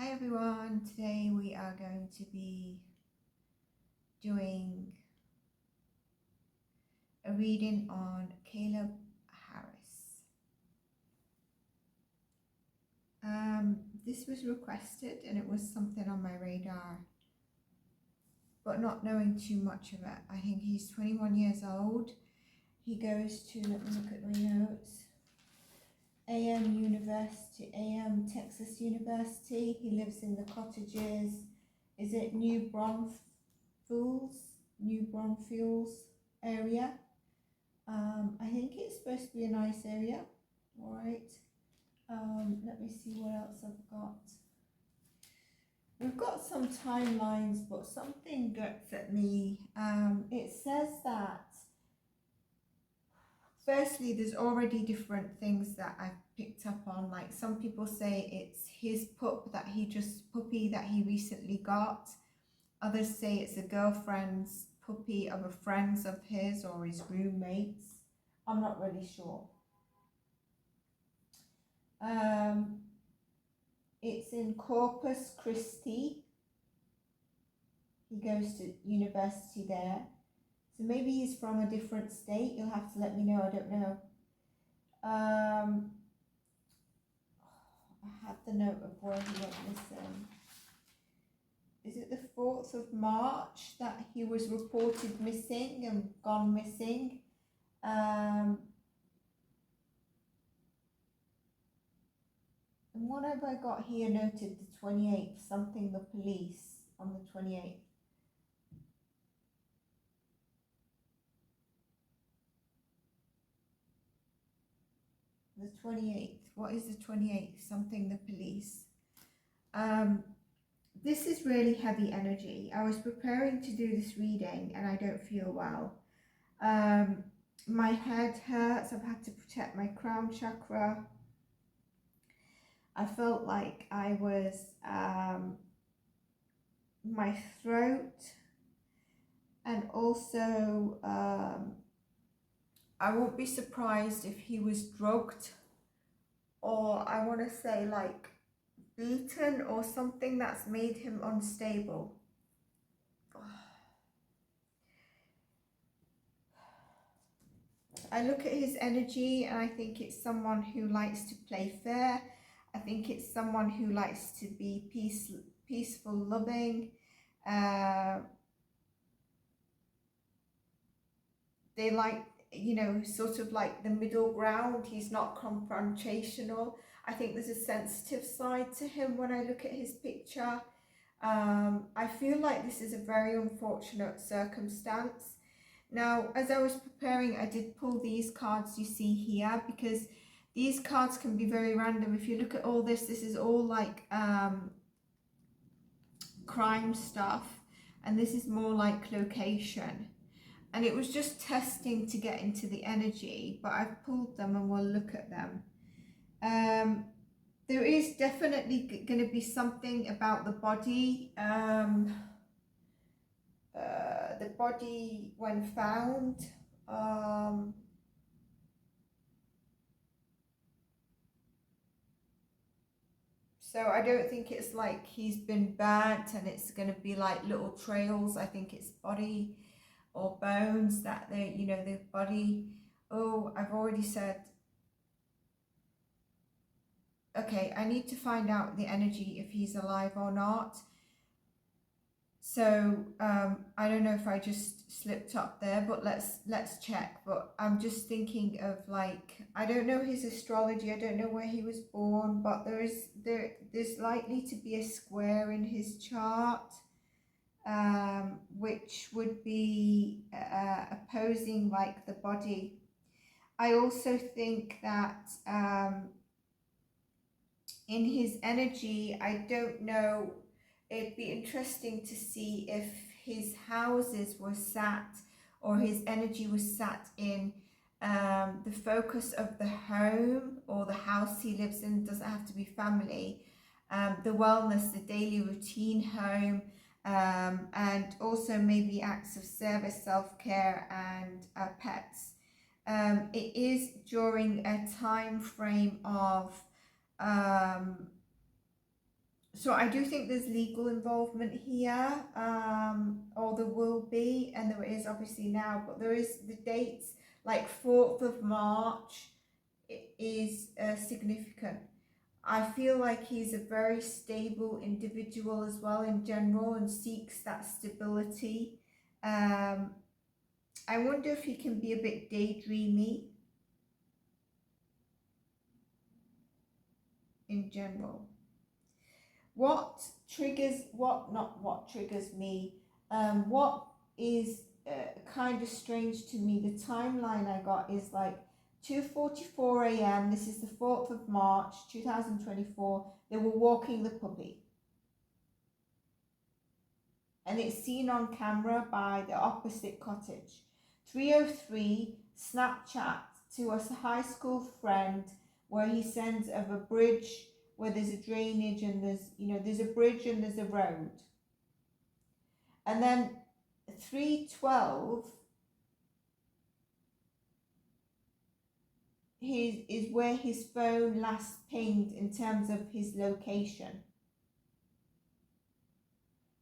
Hi everyone, today we are going to be doing a reading on Caleb Harris. This was requested and it was something on my radar, but not knowing too much of it. I think he's 21 years old. He goes to, let me look at my notes, Texas University. He lives in the cottages. Is it New Braunfels area? I think it's supposed to be a nice area. All right. Let me see what else I've got. We've got some timelines, but something gets at me. It says that firstly, there's already different things that I've picked up on. Like some people say it's his puppy that he recently got. Others say it's a girlfriend's puppy of a friend of his or his roommates. I'm not really sure. It's in Corpus Christi. He goes to university there. So maybe he's from a different state. You'll have to let me know. I don't know. I have the note of where he went missing. Is it the 4th of March that he was reported missing and gone missing? And what have I got here noted? The 28th, something the police on the 28th. The 28th, what is the 28th? Something the police. This is really heavy energy. I was preparing to do this reading and I don't feel well. My head hurts. I've had to protect my crown chakra. I felt like I was, my throat, and also I won't be surprised if he was drugged, or I want to say like beaten or something that's made him unstable. I look at his energy and I think it's someone who likes to play fair. I think it's someone who likes to be peaceful, loving. They like, you know, sort of like the middle ground. He's not confrontational. I think there's a sensitive side to him when I look at his picture. I feel like this is a very unfortunate circumstance. Now, as I was preparing, I did pull these cards you see here, because these cards can be very random. If you look at all this, this is all like crime stuff, and this is more like location. And it was just testing to get into the energy, but I've pulled them and we'll look at them. There is definitely going to be something about the body. The body when found. So I don't think it's like he's been burnt and it's going to be like little trails. I think it's body or bones that they, you know, the body. Oh, I've already said. Okay, I need to find out the energy if he's alive or not. So I don't know if I just slipped up there, but let's check. But I'm just thinking of like, I don't know his astrology, I don't know where he was born, but there's likely to be a square in his chart, which would be opposing like the body. I also think that in his energy, I don't know, it'd be interesting to see if his houses were sat, or his energy was sat in the focus of the home or the house he lives in. It doesn't have to be family. The wellness, the daily routine home, and also maybe acts of service, self-care, and pets. It is during a time frame of So I do think there's legal involvement here, or there will be, and there is obviously now, but there is the dates, like 4th of March is significant. I feel like he's a very stable individual as well in general and seeks that stability. I wonder if he can be a bit daydreamy in general. What triggers, not what triggers me, what is kind of strange to me, the timeline I got is like 2:44 a.m. This is the 4th of March 2024. They were walking the puppy. And it's seen on camera by the opposite cottage. 3:03, Snapchat to a high school friend where he sends of a bridge where there's a drainage and there's a bridge and there's a road. And then 3:12 is where his phone last pinged in terms of his location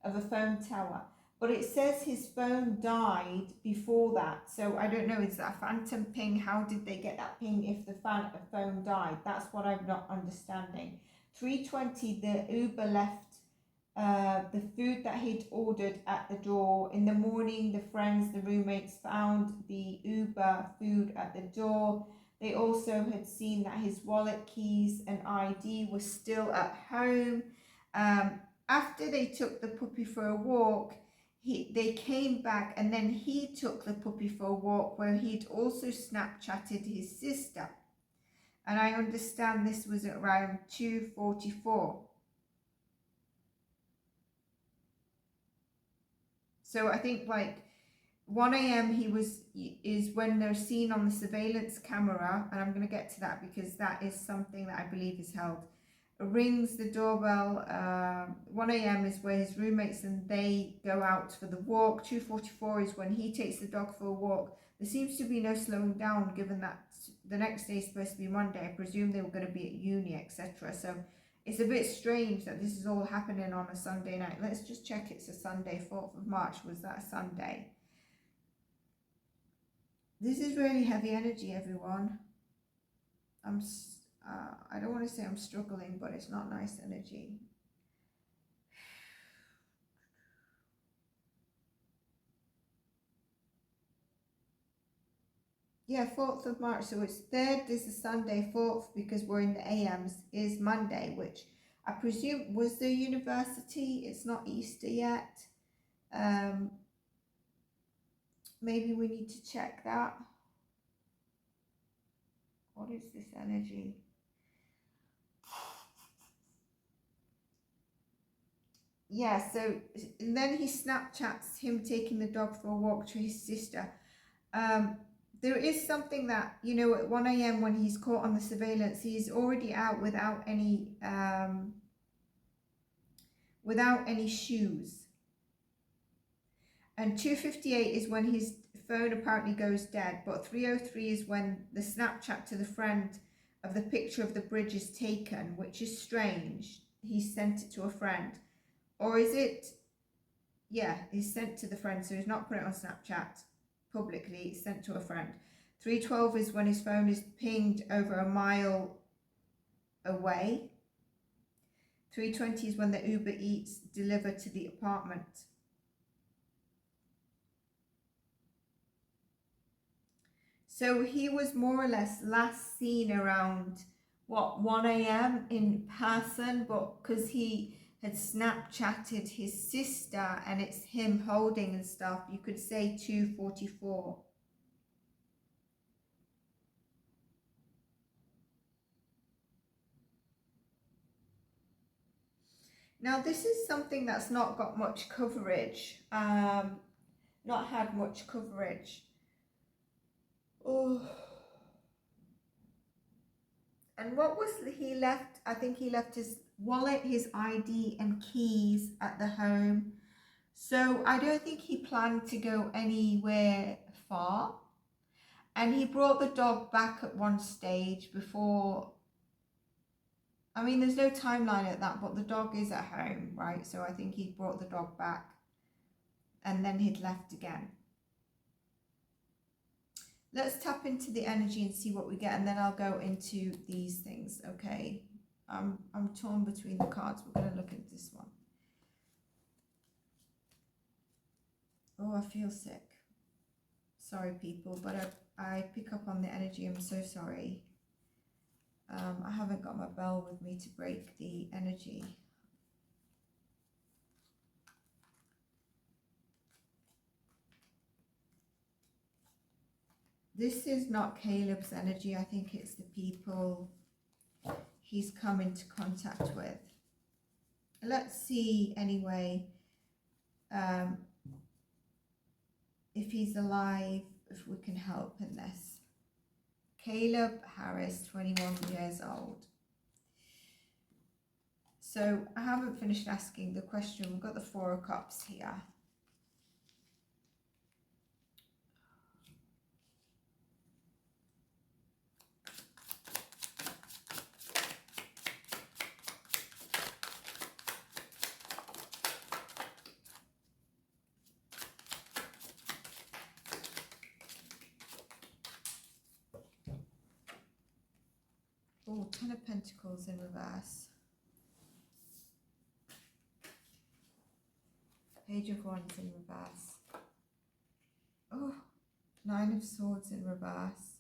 of a phone tower. But it says his phone died before that. So I don't know, is that a phantom ping? How did they get that ping if the phone died? That's what I'm not understanding. 3:20, the Uber left the food that he'd ordered at the door. In the morning, the friends, the roommates found the Uber food at the door. They also had seen that his wallet, keys and ID were still at home. After they took the puppy for a walk, they came back and then he took the puppy for a walk where he'd also Snapchatted his sister. And I understand this was around 2:44. So I think like 1 a.m. is when they're seen on the surveillance camera, and I'm going to get to that because that is something that I believe is held. Rings the doorbell. 1 a.m. is where his roommates and they go out for the walk. 2:44 is when he takes the dog for a walk. There seems to be no slowing down given that the next day is supposed to be Monday. I presume they were going to be at uni, etc. So it's a bit strange that this is all happening on a Sunday night. Let's just check it's a Sunday. 4th of March, was that a Sunday? This is really heavy energy, everyone. I don't want to say I'm struggling, but it's not nice energy. Yeah, 4th of March. So it's 3rd is the Sunday, 4th, because we're in the AMs, is Monday, which I presume was the university. It's not Easter yet. Maybe we need to check that. What is this energy? Yeah, so and then he Snapchats him taking the dog for a walk to his sister. There is something that, at 1 a.m. when he's caught on the surveillance, he's already out without any shoes. And 2:58 is when his phone apparently goes dead, but 3:03 is when the Snapchat to the friend of the picture of the bridge is taken, which is strange. He sent it to a friend. Or is it? Yeah, he's sent to the friend, so he's not put it on Snapchat publicly, it's sent to a friend. 3:12 is when his phone is pinged over a mile away. 3:20 is when the Uber Eats delivered to the apartment. So he was more or less last seen around, 1 a.m. in person, but because he had Snapchatted his sister and it's him holding and stuff, you could say 2:44. Now this is something that's not got much coverage, not had much coverage. Oh. And what was he left? I think he left his wallet, his ID and keys at the home. So I don't think he planned to go anywhere far. And he brought the dog back at one stage before, I mean, there's no timeline at that, but the dog is at home, right? So I think he brought the dog back and then he'd left again. Let's tap into the energy and see what we get, and then I'll go into these things, okay? I'm torn between the cards. We're going to look at this one. Oh, I feel sick. Sorry, people, but I pick up on the energy. I'm so sorry. I haven't got my bell with me to break the energy. This is not Caleb's energy. I think it's the people he's come into contact with. Let's see anyway if he's alive, if we can help in this. Caleb Harris, 21 years old. So I haven't finished asking the question. We've got the Four of Cups here. Oh, Ten of Pentacles in reverse. Page of Wands in reverse. Oh, Nine of Swords in reverse.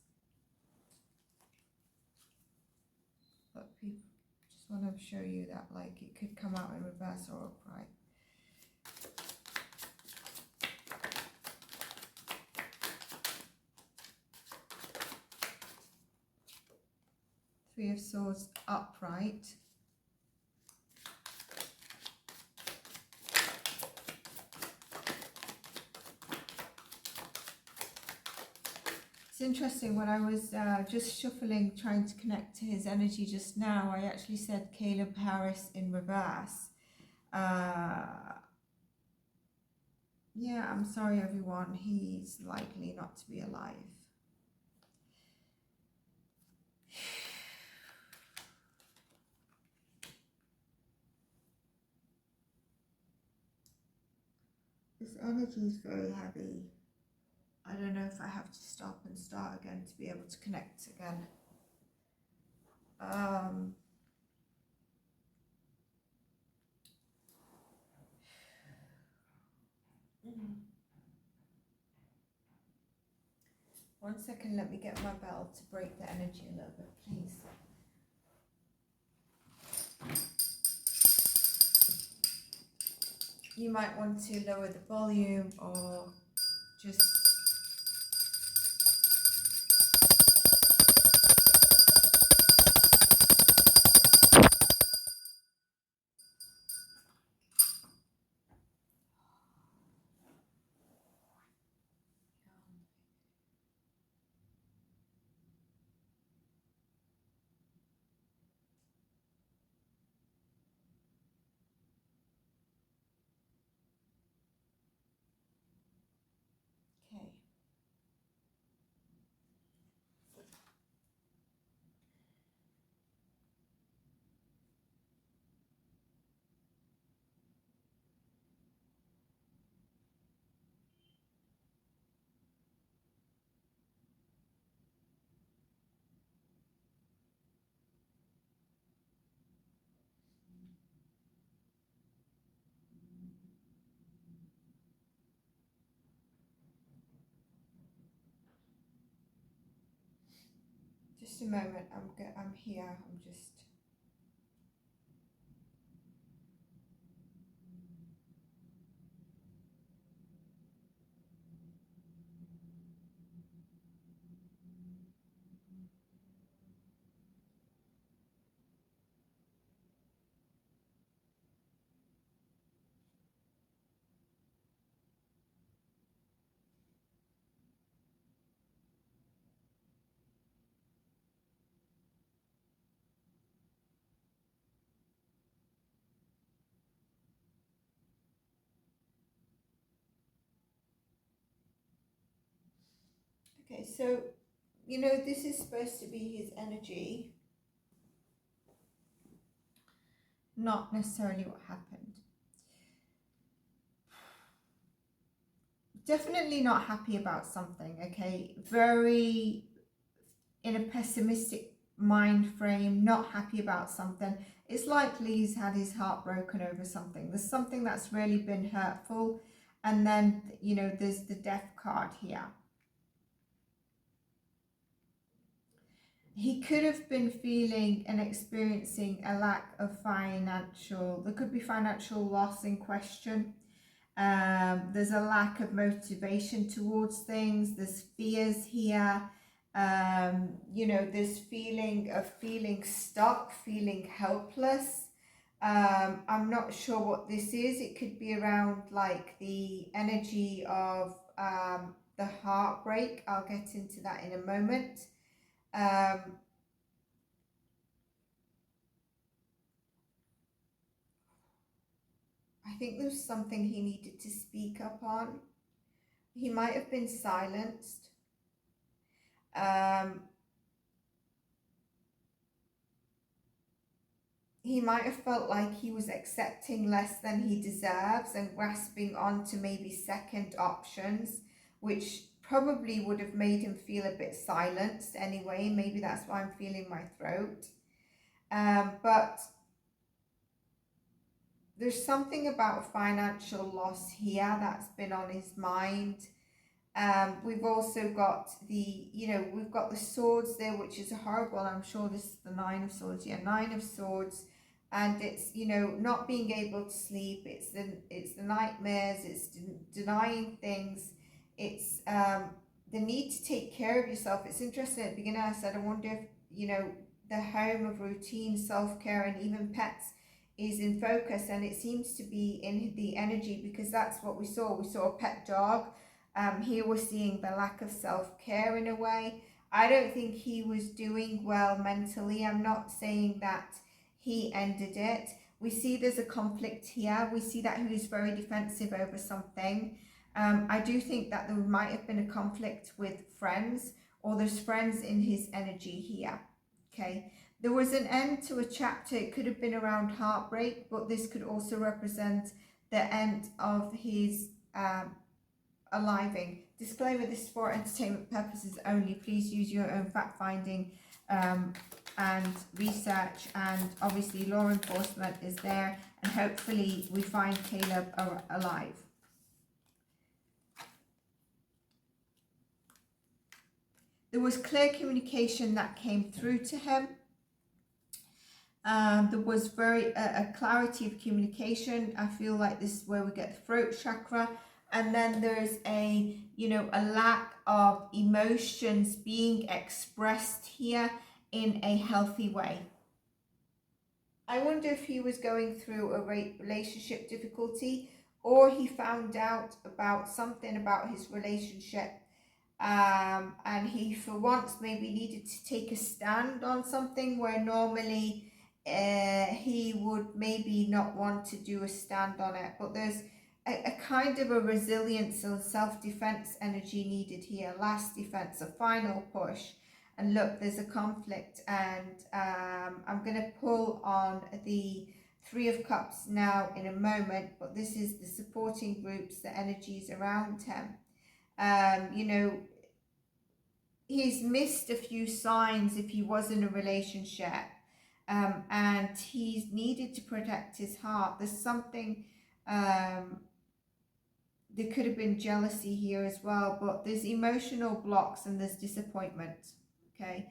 But people, just want to show you that, like, it could come out in reverse or upright. Three of Swords upright. It's interesting, when I was just shuffling, trying to connect to his energy just now, I actually said Caleb Harris in reverse. Yeah, I'm sorry everyone, he's likely not to be alive. This energy is very heavy. I don't know if I have to stop and start again to be able to connect again. One second, let me get my bell to break the energy a little bit, please. You might want to lower the volume or just... Okay. Just a moment, I'm here, I'm just... Okay, so, you know, this is supposed to be his energy. not necessarily what happened. Definitely not happy about something, okay? Very in a pessimistic mind frame, not happy about something. It's likely he's had his heart broken over something. There's something that's really been hurtful. And then, you know, there's the death card here. He could have been feeling and experiencing a lack of financial, there could be financial loss in question. There's a lack of motivation towards things. There's fears here. You know, this feeling of feeling stuck, feeling helpless. I'm not sure what this is. It could be around like the energy of the heartbreak. I'll get into that in a moment. I think there's something he needed to speak up on. He might have been silenced. He might have felt like he was accepting less than he deserves and grasping on to maybe second options, which probably would have made him feel a bit silenced anyway. Maybe that's why I'm feeling my throat. But there's something about financial loss here that's been on his mind. We've also got the, you know, we've got the swords there, which is horrible. I'm sure this is the 9 of swords. Yeah, 9 of swords. And it's, you know, not being able to sleep. It's the nightmares. It's denying things. It's the need to take care of yourself. It's interesting. At the beginning I said, I wonder if, you know, the home of routine, self-care, and even pets is in focus. And it seems to be in the energy, because that's what we saw. We saw a pet dog. Here we're seeing the lack of self-care in a way. I don't think he was doing well mentally. I'm not saying that he ended it. We see there's a conflict here. We see that he was very defensive over something. I do think that there might have been a conflict with friends, or there's friends in his energy here. Okay. There was an end to a chapter. It could have been around heartbreak, but this could also represent the end of his aliving. Disclaimer, this is for entertainment purposes only. Please use your own fact-finding and research, and obviously law enforcement is there, and hopefully we find Caleb alive. There was clear communication that came through to him. There was a clarity of communication. I feel like this is where we get the throat chakra. And then there's a, you know, a lack of emotions being expressed here in a healthy way. I wonder if he was going through a relationship difficulty, or he found out about something about his relationship, and he for once maybe needed to take a stand on something where normally he would maybe not want to do a stand on it. But there's a kind of a resilience and self-defense energy needed here. Last defense, a final push. And look, there's a conflict, and I'm going to pull on the 3 of Cups now in a moment, but this is the supporting groups, the energies around him. You know, he's missed a few signs if he was in a relationship, and he's needed to protect his heart. There's something, there could have been jealousy here as well, but there's emotional blocks and there's disappointment. Okay,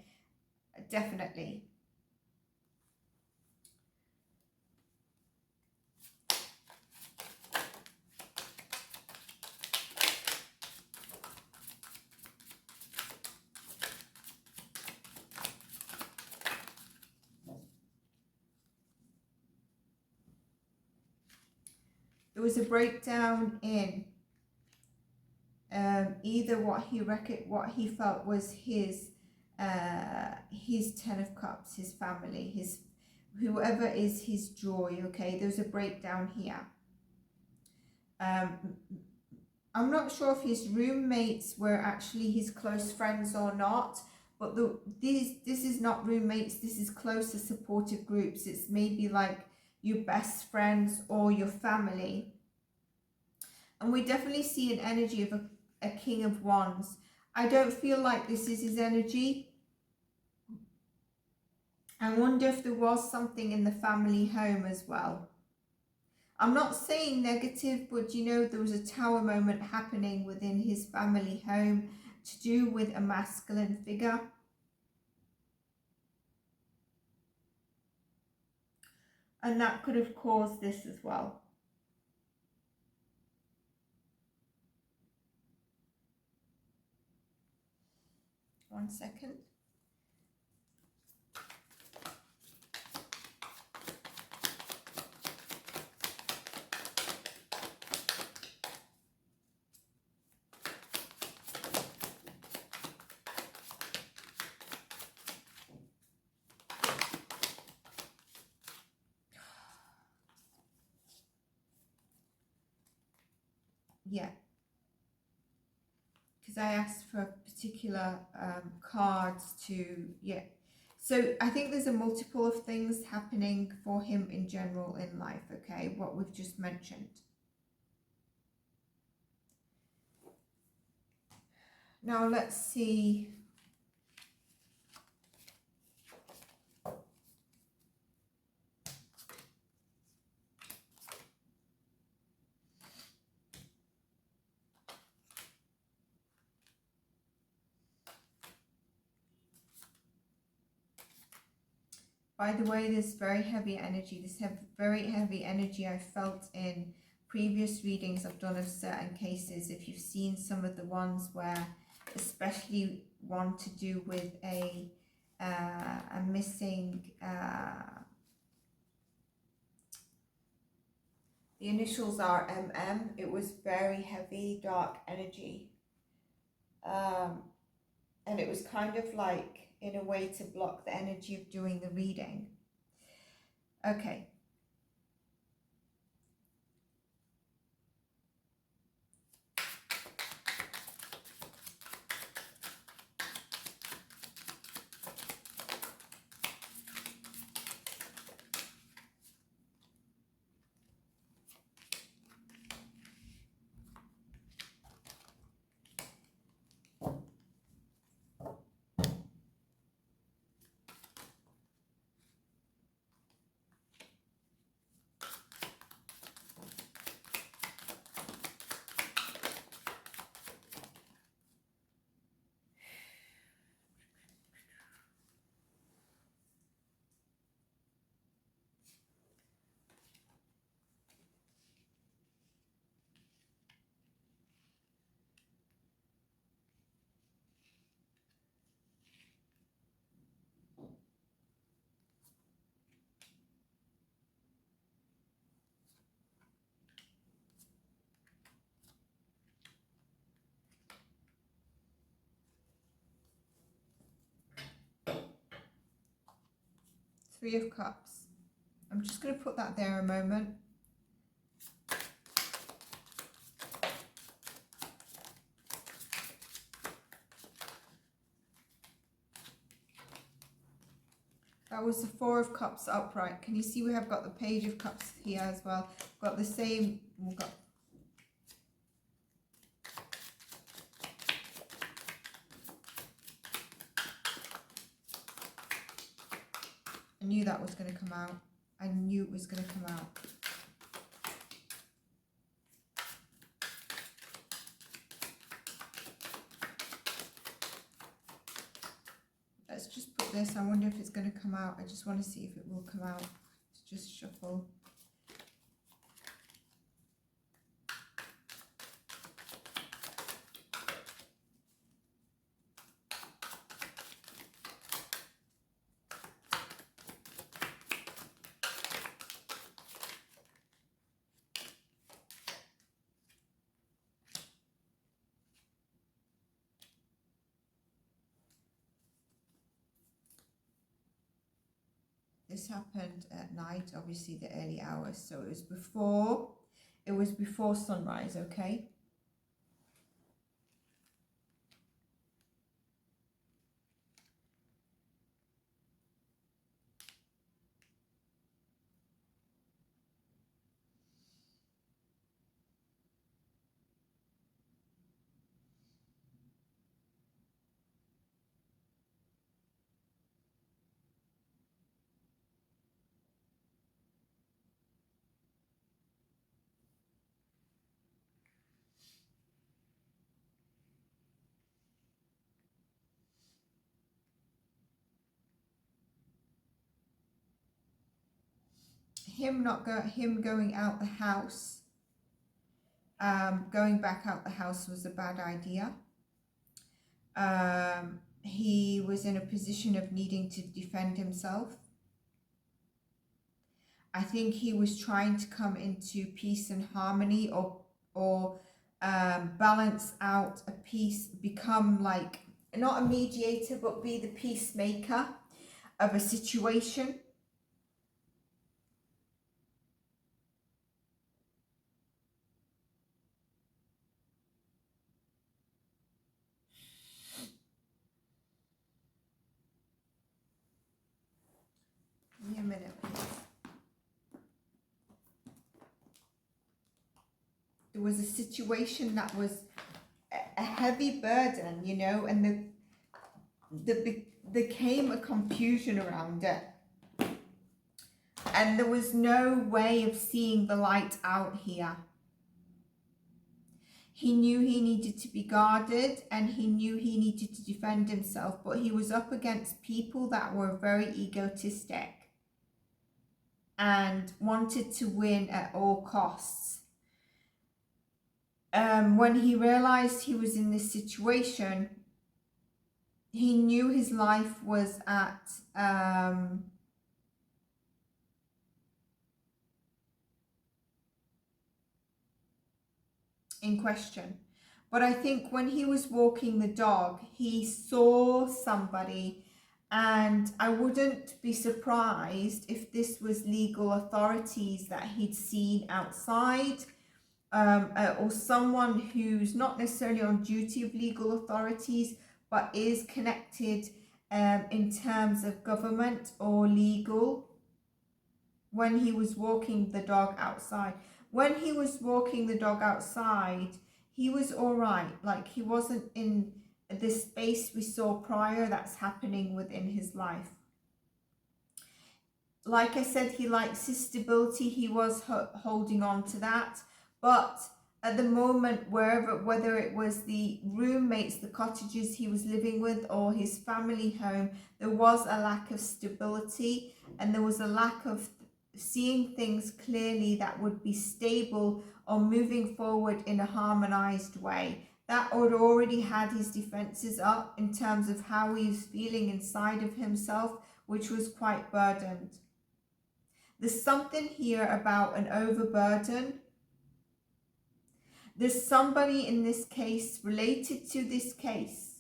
definitely. There was a breakdown in either what he felt was his 10 of Cups, his family, his whoever is his joy. Okay, there's a breakdown here. I'm not sure if his roommates were actually his close friends or not, but this is not roommates. This is closer supportive groups. It's maybe like your best friends, or your family. And we definitely see an energy of a King of Wands. I don't feel like this is his energy. I wonder if there was something in the family home as well. I'm not saying negative, but you know, there was a tower moment happening within his family home to do with a masculine figure. And that could have caused this as well. One second. Yeah, because I asked for particular cards to, yeah. So I think there's a multiple of things happening for him in general in life, okay, what we've just mentioned. Now let's see. By the way, this very heavy energy, very heavy energy I felt in previous readings I've done of certain cases. If you've seen some of the ones where, especially one to do with a missing, the initials are MM. It was very heavy, dark energy. And it was kind of like, in a way, to block the energy of doing the reading. Okay. Three of Cups. I'm just going to put that there a moment. That was the Four of Cups upright. Can you see we have got the Page of Cups here as well? We've got the same, we've got I knew that was going to come out. I knew it was going to come out. Let's just put this. I wonder if it's going to come out. I just want to see if it will come out. Let's just shuffle. This happened at night, obviously the early hours, so it was before sunrise, okay? him going out the house, going back out the house was a bad idea. He was in a position of needing to defend himself. I think he was trying to come into peace and harmony, or balance out a peace, become like, not a mediator, but be the peacemaker of a situation. Give me a minute, please. There was a situation that was a heavy burden, you know, and there came a confusion around it. And there was no way of seeing the light out here. He knew he needed to be guarded, and he knew he needed to defend himself, but he was up against people that were very egotistic and wanted to win at all costs. When he realized he was in this situation, he knew his life was at in question. But I think when he was walking the dog, he saw somebody, and I wouldn't be surprised if this was legal authorities that he'd seen outside, or someone who's not necessarily on duty of legal authorities, but is connected in terms of government or legal, when he was walking the dog outside. When he was walking the dog outside, he was all right. Like, he wasn't in the space we saw prior that's happening within his life. Like I said, he likes his stability. He was holding on to that. But at the moment, whether it was the roommates, the cottages he was living with, or his family home, there was a lack of stability, and there was a lack of seeing things clearly that would be stable or moving forward in a harmonized way. That had already had his defenses up in terms of how he was feeling inside of himself, which was quite burdened. There's something here about an overburden. There's somebody in this case, related to this case,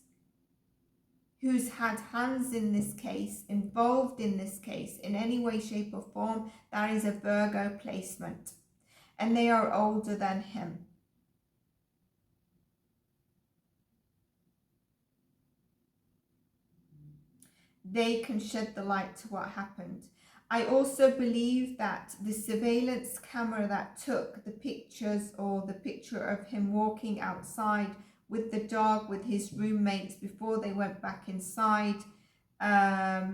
who's had hands in this case, involved in this case in any way, shape or form. That is a Virgo placement, and they are older than him. They can shed the light to what happened. I also believe that the surveillance camera that took the pictures, or the picture of him walking outside with the dog with his roommates before they went back inside, I've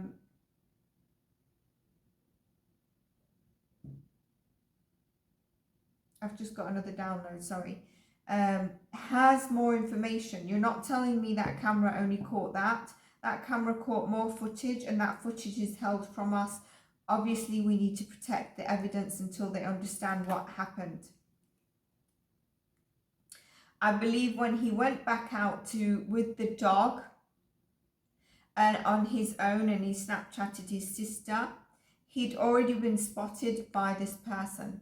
just got another download, sorry, has more information. You're not telling me that camera only caught that. That camera caught more footage, and that footage is held from us. Obviously, we need to protect the evidence until they understand what happened. I believe when he went back out with the dog and on his own, and he Snapchatted his sister, he'd already been spotted by this person.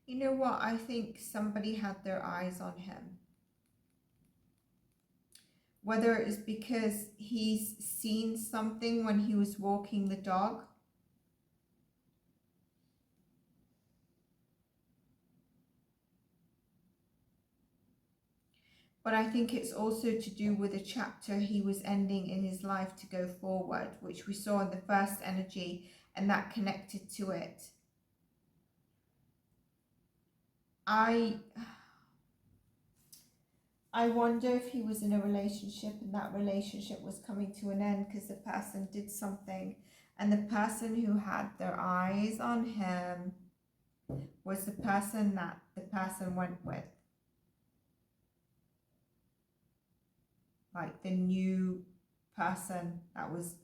You know what? I think somebody had their eyes on him. whether it's because he's seen something when he was walking the dog. But I think it's also to do with a chapter he was ending in his life to go forward, which we saw in the first energy, and that connected to it. I wonder if he was in a relationship and that relationship was coming to an end because the person did something, and the person who had their eyes on him was the person that the person went with. Like the new person that was.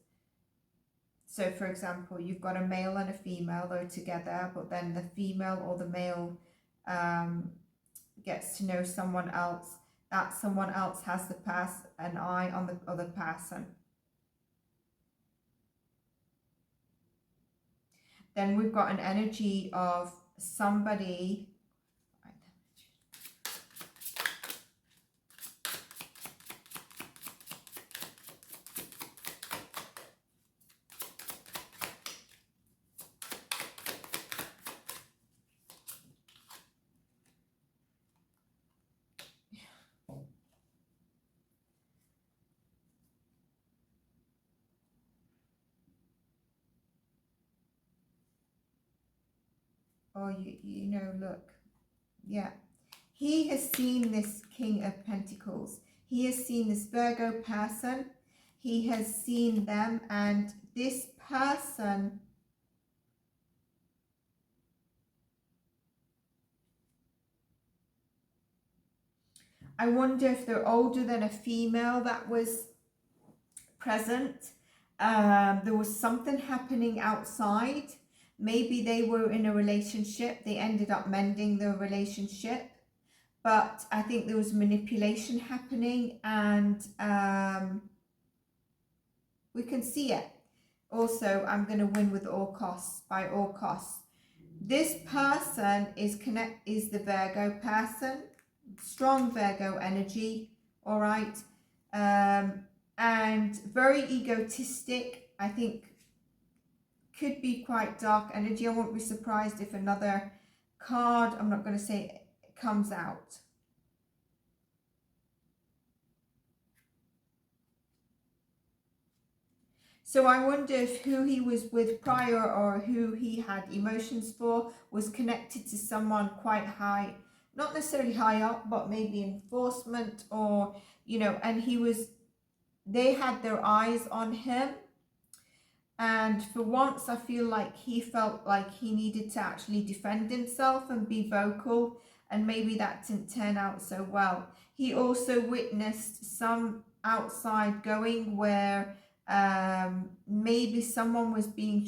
So for example, you've got a male and a female, they're together, but then the female or the male gets to know someone else. That someone else has an eye on the other person. Then we've got an energy of somebody. Oh, you know, look. Yeah. He has seen this King of Pentacles. He has seen this Virgo person. He has seen them, and this person I wonder if they're older than a female that was present. There was something happening outside. Maybe they were in a relationship. They ended up mending their relationship. But I think there was manipulation happening, and we can see it. Also, I'm going to win with all costs, by all costs. This person is the Virgo person. Strong Virgo energy, all right, and very egotistic. I think could be quite dark energy. I won't be surprised if another card, I'm not going to say it, comes out. So I wonder if who he was with prior or who he had emotions for was connected to someone quite high. Not necessarily high up, but maybe enforcement, or, you know, and they had their eyes on him. And for once, I feel like he felt like he needed to actually defend himself and be vocal. And maybe that didn't turn out so well. He also witnessed some outside going where maybe someone was being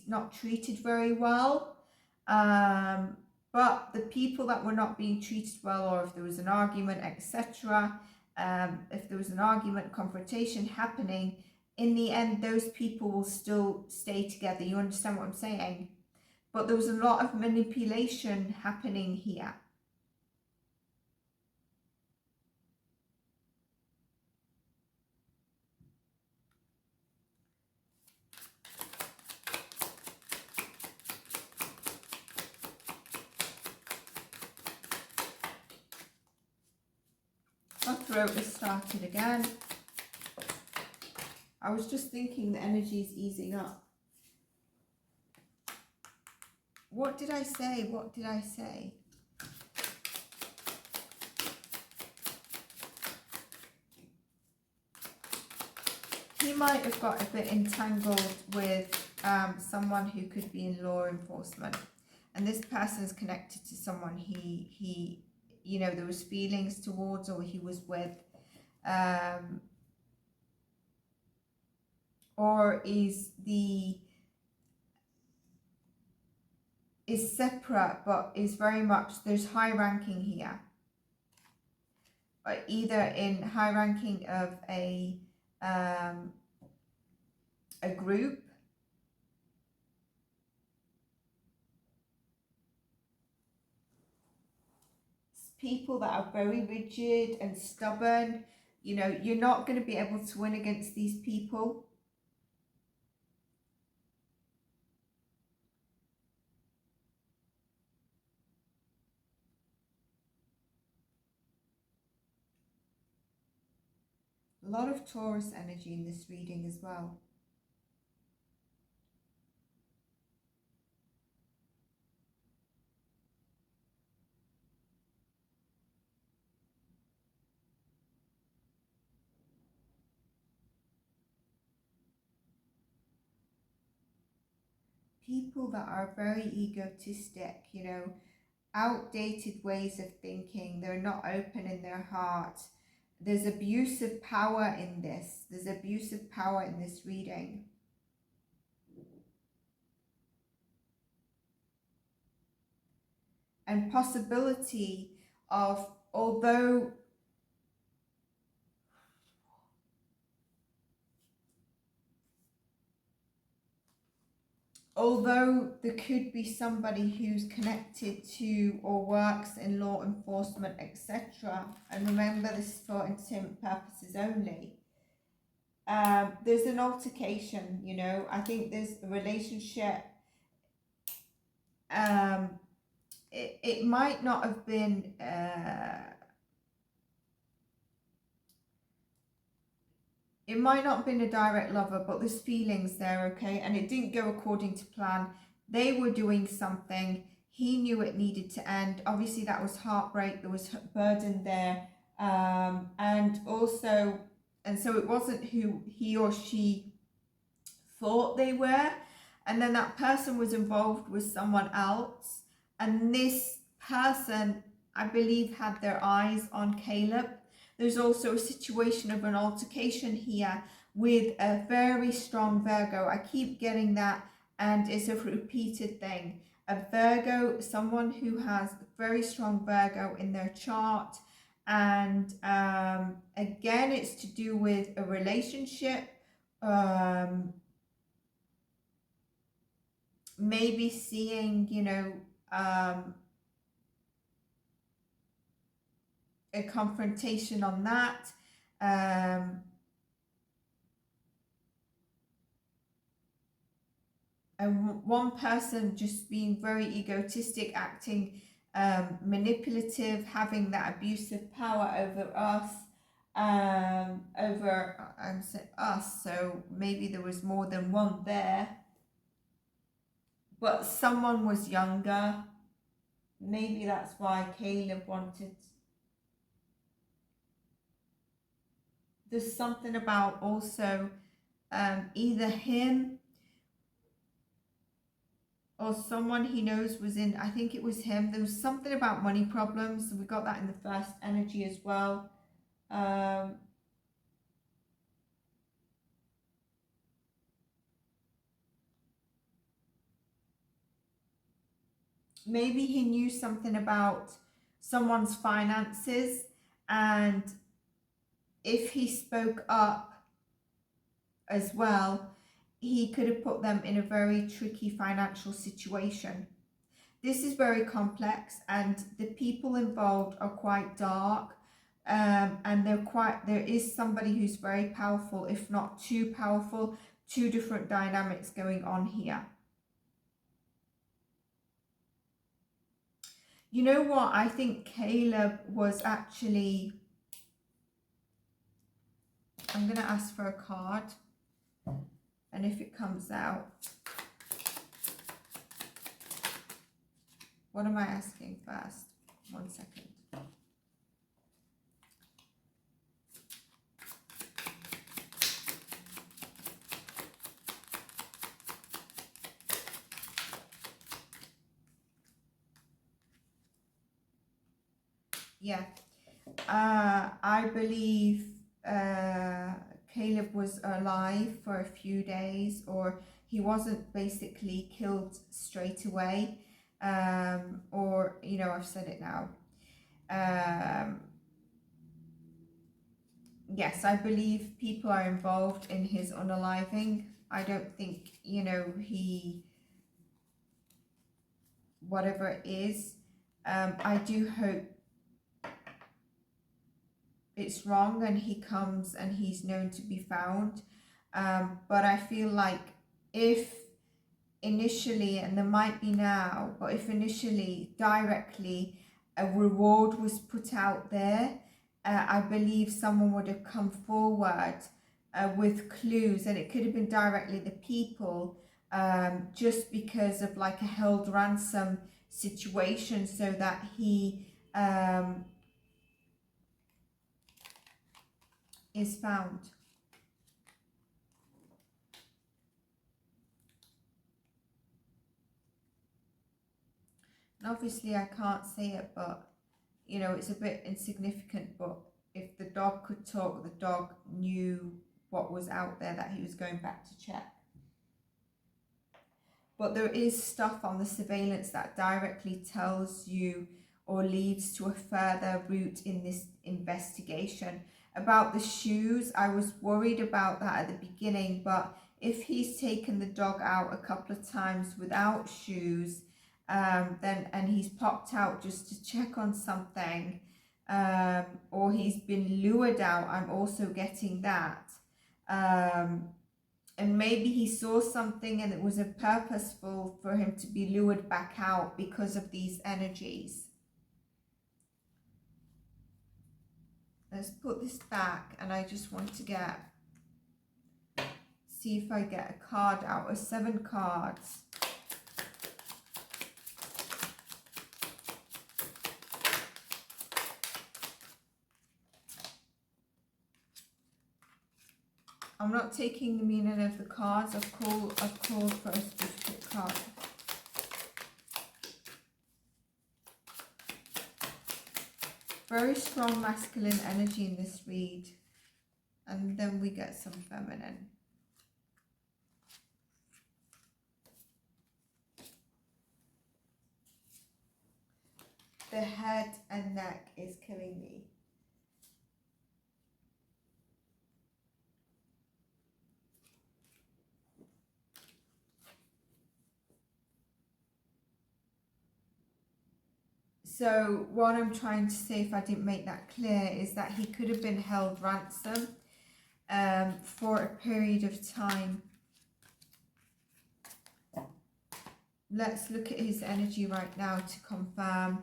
not treated very well. But the people that were not being treated well, or if there was an argument, etc., if there was an argument, confrontation happening, in the end, those people will still stay together. You understand what I'm saying? But there was a lot of manipulation happening here. My throat has started again. I was just thinking the energy is easing up. What did I say? What did I say? He might have got a bit entangled with someone who could be in law enforcement. And this person is connected to someone he you know, there was feelings towards, or he was with. Or is separate, but is very much, there's high ranking here. Either in high ranking of a group, people that are very rigid and stubborn. You know, you're not going to be able to win against these people. A lot of Taurus energy in this reading as well. People that are very egotistic, you know, outdated ways of thinking. They're not open in their heart. There's abusive power in this. There's abusive power in this reading. And possibility of, although there could be somebody who's connected to or works in law enforcement, etc., and remember this is for entertainment purposes only, there's an altercation, you know. I think there's a relationship. It might not have been it might not have been a direct lover, but there's feelings there, okay? And it didn't go according to plan. They were doing something. He knew it needed to end. Obviously, that was heartbreak. There was burden there. And so it wasn't who he or she thought they were. And then that person was involved with someone else. And this person, I believe, had their eyes on Caleb. There's also a situation of an altercation here with a very strong Virgo. I keep getting that, and it's a repeated thing. A Virgo, someone who has very strong Virgo in their chart. And again, it's to do with a relationship. Maybe seeing, you know, a confrontation on that. And one person just being very egotistic, acting manipulative, having that abusive power over us, so maybe there was more than one there. But someone was younger. Maybe that's why Caleb wanted. There's something about also either him or someone he knows was in, I think it was him. There was something about money problems. We got that in the first energy as well. Maybe he knew something about someone's finances, and if he spoke up as well, he could have put them in a very tricky financial situation. This is very complex, and the people involved are quite dark, and there is somebody who's very powerful, if not too powerful. Two different dynamics going on here. You know what? I think Caleb was actually, I'm going to ask for a card, and if it comes out, what am I asking first? 1 second. Yeah, I believe Caleb was alive for a few days, or he wasn't basically killed straight away, or, you know, I've said it now. Yes, I believe people are involved in his unaliving. I don't think, you know, he, whatever it is, I do hope it's wrong, and he comes and he's known to be found. But I feel like if initially, and there might be now, but if initially directly a reward was put out there, I believe someone would have come forward with clues, and it could have been directly the people, just because of like a held ransom situation, so that he is found. And obviously I can't say it, but you know, it's a bit insignificant, but if the dog could talk, the dog knew what was out there that he was going back to check. But there is stuff on the surveillance that directly tells you or leads to a further route in this investigation. About the shoes, I was worried about that at the beginning, but if he's taken the dog out a couple of times without shoes, and he's popped out just to check on something, or he's been lured out, I'm also getting that. And maybe he saw something and it was a purposeful for him to be lured back out because of these energies. Let's put this back, and I just want to see if I get a card out of 7 cards. I'm not taking the meaning of the cards. I've called for a specific card. Very strong masculine energy in this read. And then we get some feminine. The head and neck is killing me. So what I'm trying to say, if I didn't make that clear, is that he could have been held ransom for a period of time. Let's look at his energy right now to confirm.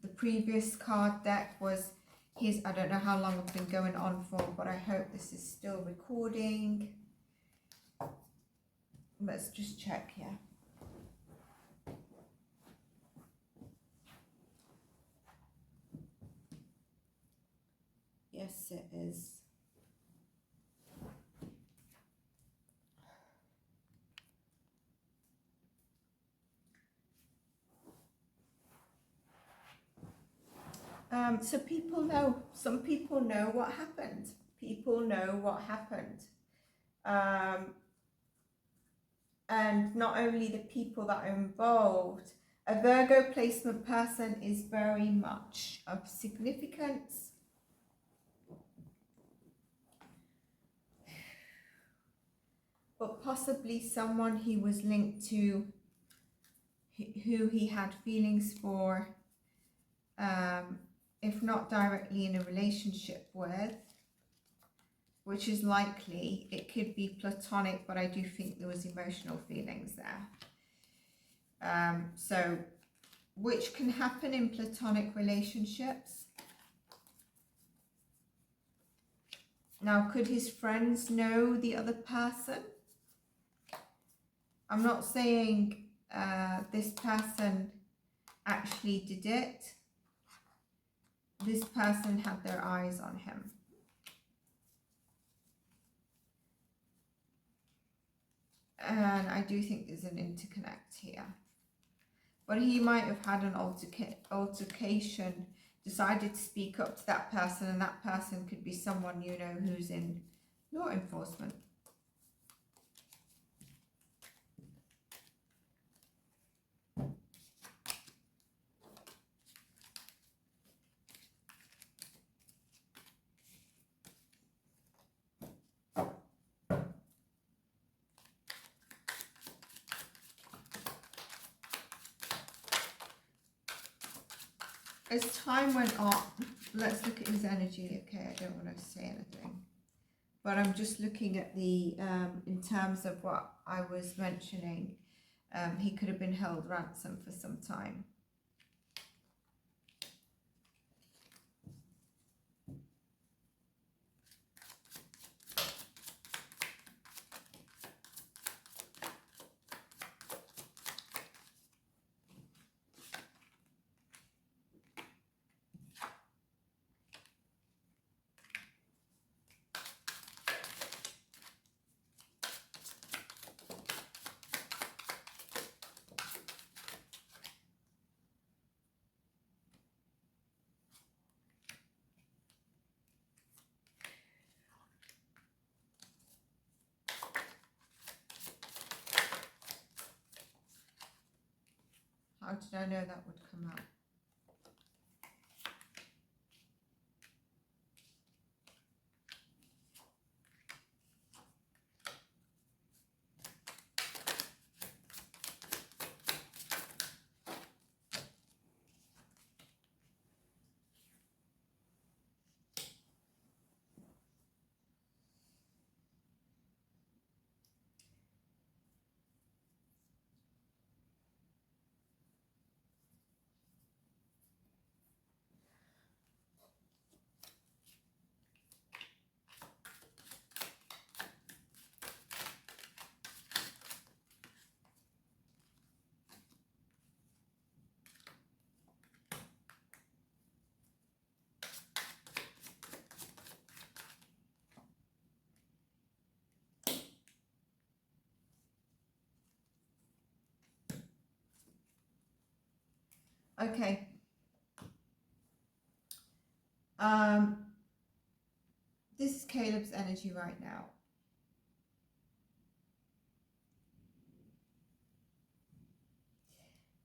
The previous card deck was his, I don't know how long I've been going on for, but I hope this is still recording. Let's just check here. Yes, it is. So people know, some people know what happened. People know what happened. And not only the people that are involved, a Virgo placement person is very much of significance. But possibly someone he was linked to, who he had feelings for, if not directly in a relationship with, which is likely. It could be platonic, but I do think there was emotional feelings there. So, which can happen in platonic relationships. Now, could his friends know the other person? I'm not saying this person actually did it. This person had their eyes on him. And I do think there's an interconnect here. But he might have had an altercation, decided to speak up to that person, and that person could be someone you know who's in law enforcement. As time went on, let's look at his energy. Okay, I don't want to say anything, but I'm just looking at the, in terms of what I was mentioning, he could have been held ransom for some time. How did I know that would come out? Okay. This is Caleb's energy right now.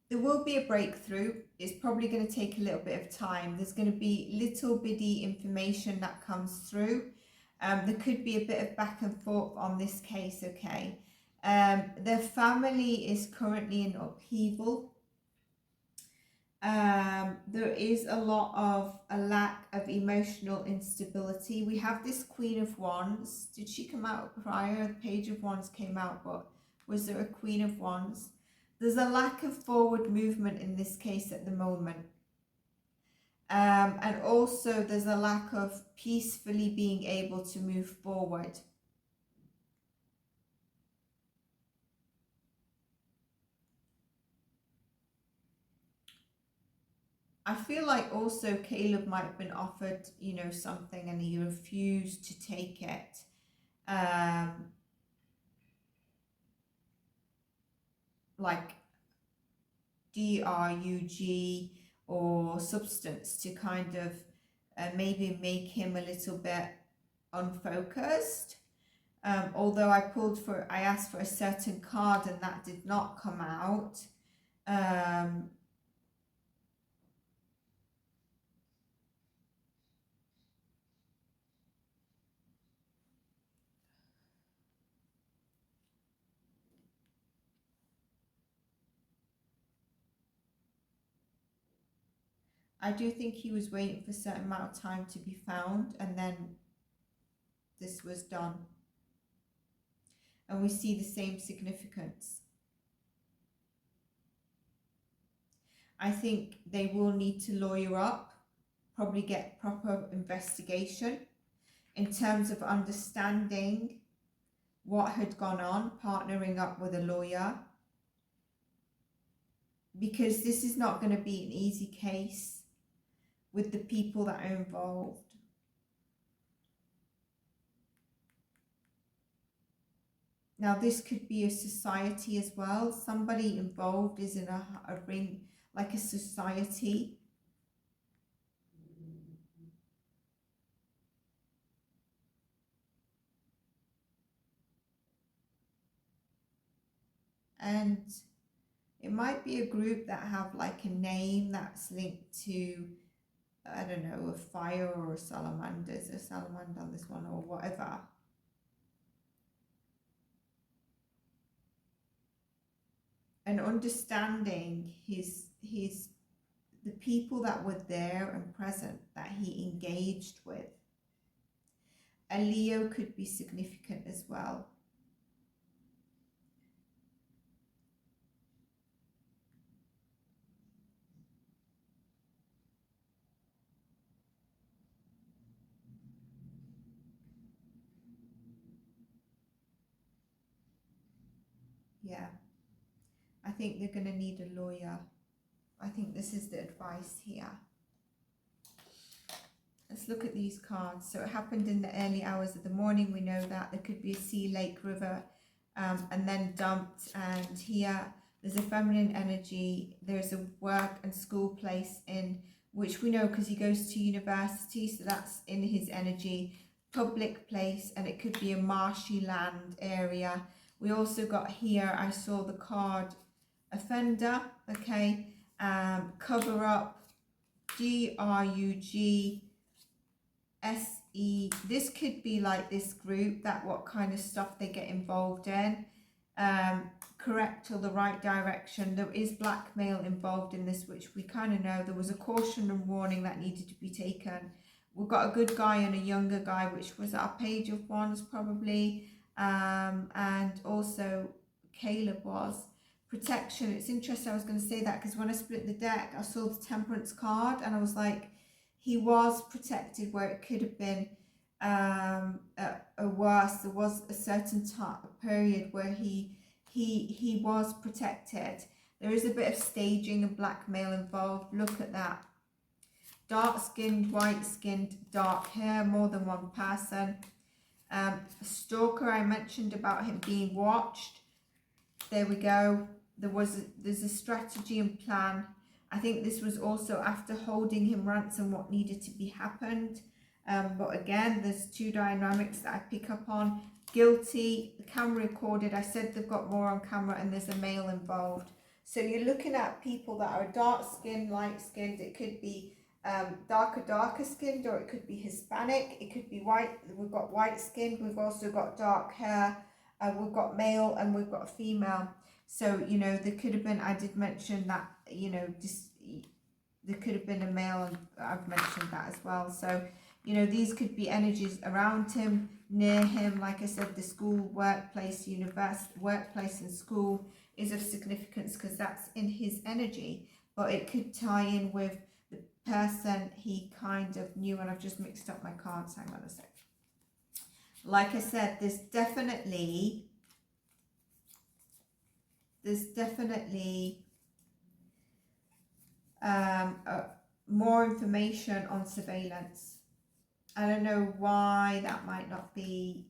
There will be a breakthrough. It's probably going to take a little bit of time. There's going to be little bitty information that comes through. There could be a bit of back and forth on this case, okay? Their family is currently in upheaval. There is a lot of a lack of emotional instability. We have this Queen of Wands. Did she come out prior? The Page of Wands came out, but was there a Queen of Wands? There's a lack of forward movement in this case at the moment. And also there's a lack of peacefully being able to move forward. I feel like also Caleb might have been offered, you know, something and he refused to take it. Like drug or substance to kind of maybe make him a little bit unfocused. Although I asked for a certain card and that did not come out. I do think he was waiting for a certain amount of time to be found, and then this was done. And we see the same significance. I think they will need to lawyer up, probably get proper investigation in terms of understanding what had gone on, partnering up with a lawyer, because this is not going to be an easy case with the people that are involved. Now this could be a society as well. Somebody involved is in a ring, like a society. And it might be a group that have like a name that's linked to, I don't know, a fire or a salamander. Is there a salamander on this one or whatever? And understanding his the people that were there and present that he engaged with. A Leo could be significant as well. Yeah, I think they're going to need a lawyer. I think this is the advice here. Let's look at these cards. So it happened in the early hours of the morning. We know that there could be a sea, lake, river, and then dumped. And here there's a feminine energy. There's a work and school place in which we know because he goes to university. So that's in his energy. Public place, and it could be a marshy land area. We also got here, I saw the card offender, okay, cover up, DRUGSE. This could be like this group, that what kind of stuff they get involved in. Correct or the right direction. There is blackmail involved in this, which we kind of know. There was a caution and warning that needed to be taken. We've got a good guy and a younger guy, which was our page of wands probably. And also Caleb was protection. It's interesting, I was going to say that because when I split the deck, I saw the temperance card and I was like, he was protected where it could have been a worse. There was a certain period where he was protected. There is a bit of staging and blackmail involved. Look at that. Dark skinned, white skinned, dark hair, more than one person. Stalker, I mentioned about him being watched. There we go. There's a strategy and plan. I think this was also after holding him ransom what needed to be happened. But again, there's two dynamics that I pick up on. Guilty, the camera recorded. I said they've got more on camera, and there's a male involved. So you're looking at people that are dark skinned, light skinned. It could be darker skinned, or it could be Hispanic, it could be white. We've got white skinned, we've also got dark hair, we've got male and we've got female. So you know, there could have been, I did mention that, you know, there could have been a male, and I've mentioned that as well. So you know, these could be energies around him, near him. Like I said, the school, workplace, university, workplace and school is of significance because that's in his energy, but it could tie in with person he kind of knew. And I've just mixed up my cards, hang on a sec. Like I said, there's definitely more information on surveillance. I don't know why that might not be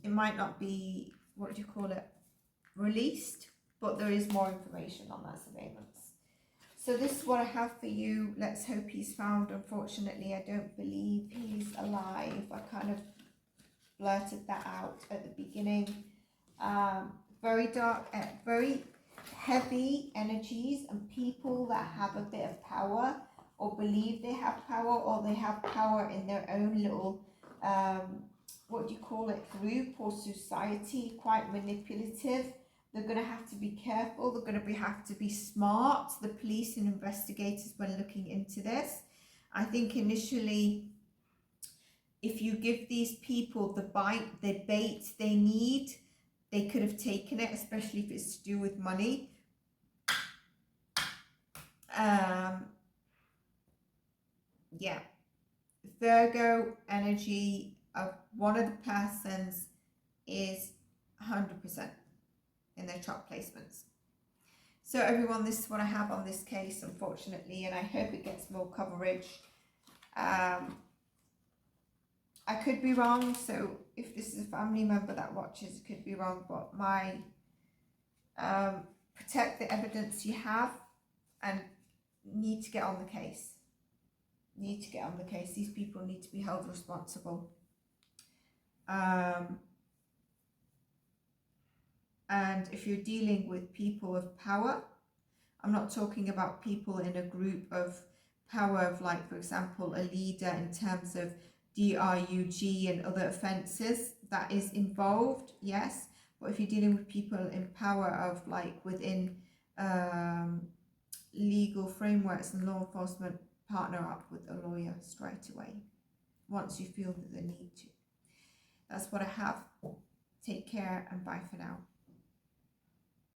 it might not be, what do you call it, released, but there is more information on that surveillance. So this is what I have for you. Let's hope he's found. Unfortunately, I don't believe he's alive. I kind of blurted that out at the beginning. Very dark, very heavy energies, and people that have a bit of power or believe they have power, or they have power in their own little what do you call it, group or society, quite manipulative. They're going to have to be careful. They're going to have to be smart, the police and investigators, when looking into this. I think initially, if you give these people the bait they need, they could have taken it, especially if it's to do with money. Yeah. Virgo energy of one of the persons is 100% in their chart placements. So everyone, this is what I have on this case, unfortunately, and I hope it gets more coverage. I could be wrong, so if this is a family member that watches, it could be wrong, but my protect the evidence you have, and need to get on the case. Need to get on the case. These people need to be held responsible. And if you're dealing with people of power, I'm not talking about people in a group of power of, like, for example, a leader in terms of DRUG and other offences that is involved, yes, But if you're dealing with people in power of like within legal frameworks and law enforcement, partner up with a lawyer straight away once you feel that they need to. That's what I have. Take care and bye for now.